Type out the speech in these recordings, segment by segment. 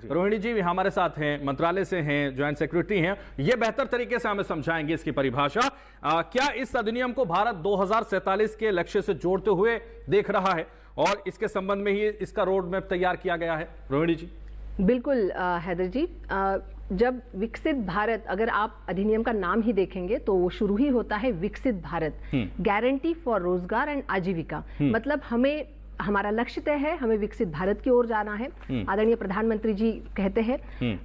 रोहिणी जी भी हमारे साथ हैं, मंत्रालय से हैं, ज्वाइंट सेक्रेटरी हैं। ये बेहतर तरीके से हमें समझाएंगे इसकी परिभाषा। क्या इस अधिनियम को भारत 2047 के लक्ष्य से जोड़ते हुए देख रहा है और इसके संबंध में ही इसका रोड मैप तैयार किया गया है? रोहिणी जी। बिल्कुल हैदर जी, जब विकसित भारत, अगर आप अधिनियम का नाम ही देखेंगे तो वो शुरू ही होता है विकसित भारत, गारंटी फॉर रोजगार एंड आजीविका। मतलब हमारा लक्ष्य तय है, हमें विकसित भारत की ओर जाना है। आदरणीय प्रधानमंत्री जी कहते हैं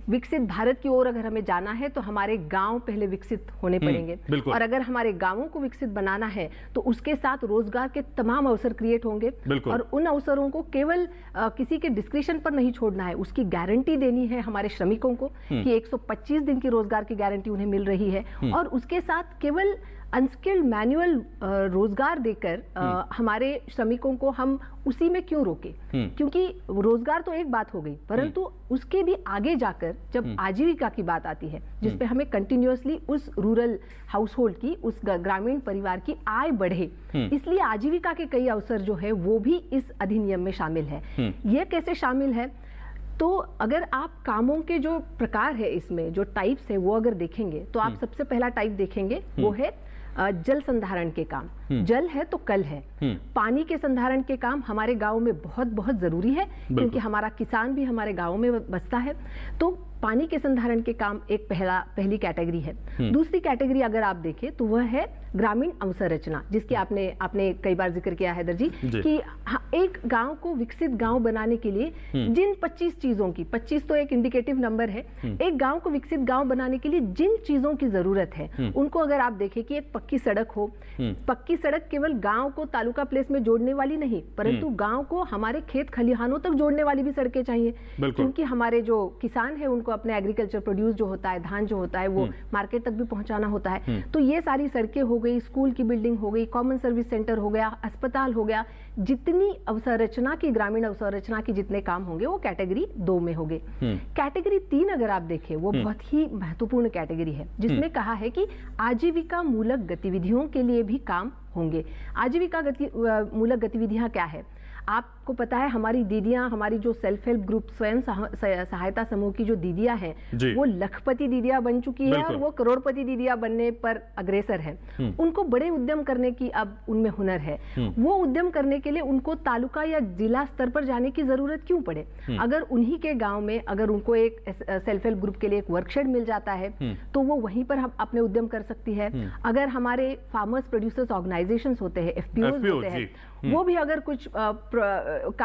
विकसित भारत की ओर अगर हमें जाना है तो हमारे गांव पहले विकसित होने पड़ेंगे, और अगर हमारे गांवों को विकसित बनाना है तो उसके साथ रोजगार के तमाम अवसर क्रिएट होंगे, और उन अवसरों को केवल किसी के डिस्क्रिप्शन पर नहीं छोड़ना है, उसकी गारंटी देनी है हमारे श्रमिकों को कि 125 दिन की रोजगार की गारंटी उन्हें मिल रही है, और उसके साथ केवल अनस्किल्ड मैनुअल रोजगार देकर हमारे श्रमिकों को हम उसी में क्यों रोके? क्योंकि रोजगार तो एक बात हो गई, परंतु उसके भी आगे जाकर जब आजीविका की बात आती है, जिसपे हमें कंटिन्यूअसली उस रूरल हाउसहोल्ड की, उस ग्रामीण परिवार की आय बढ़े, इसलिए आजीविका के कई अवसर जो है वो भी इस अधिनियम में शामिल है। ये कैसे शामिल है? तो अगर आप कामों के जो प्रकार है, इसमें जो टाइप्स है वो अगर देखेंगे तो आप सबसे पहला टाइप देखेंगे वो है जल संधारण के काम। जल है तो कल है। पानी के संधारण के काम हमारे गांव में बहुत बहुत जरूरी है, क्योंकि हमारा किसान भी हमारे गांव में बसता है। तो पानी के संधारण के काम एक पहली कैटेगरी है। दूसरी कैटेगरी अगर आप देखें तो वह है ग्रामीण अवसंरचना, जिसकी आपने कई बार जिक्र किया है हैदर जी, कि एक गांव को विकसित गांव बनाने के लिए जिन 25 चीजों की, 25 तो एक इंडिकेटिव नंबर है, एक गांव को विकसित गांव बनाने के लिए जिन चीजों की जरूरत है उनको अगर आप देखें कि एक पक्की सड़क हो। पक्की सड़क केवल गांव को तालुका प्लेस में जोड़ने वाली नहीं, परंतु गांव को हमारे खेत खलिहानों तक जोड़ने वाली भी सड़कें चाहिए, क्योंकि हमारे जो किसान है उनको अपने एग्रीकल्चर प्रोड्यूस जो होता है, धान जो होता है, वो मार्केट तक भी पहुंचाना होता है। तो ये सारी सड़कें हो गई, स्कूल की बिल्डिंग हो गई, कॉमन सर्विस सेंटर हो गया, अस्पताल हो गया, जितनी अवसंरचना की, ग्रामीण अवसंरचना की जितने काम होंगे वो कैटेगरी 2 में होंगे। कैटेगरी 3 अगर आप देखें वो बहुत ही महत्वपूर्ण कैटेगरी है, जिसमें कहा है कि आजीविका मूलक गतिविधियों के लिए भी काम होंगे। आजीविका मूलक गतिविधियां क्या है? आपको पता है हमारी दीदियां, हमारी जो सेल्फ हेल्प ग्रुप, स्वयं सहायता समूह की जो दीदियां हैं, वो लखपति दीदियां बन चुकी है और वो करोड़पति दीदियां बनने पर अग्रसर है। उनको बड़े उद्यम करने की अब उनमें हुनर है। वो उद्यम करने के लिए उनको तालुका या जिला स्तर पर जाने की जरूरत क्यों पड़े? अगर उन्हीं के गांव में अगर उनको एक सेल्फ हेल्प ग्रुप के लिए एक वर्कशॉप मिल जाता है तो वो वहीं पर हम अपने उद्यम कर सकती है। अगर हमारे फार्मर्स प्रोड्यूसर्स ऑर्गेनाइजेशंस होते हैं, FPOs होते हैं, वो भी अगर कुछ काम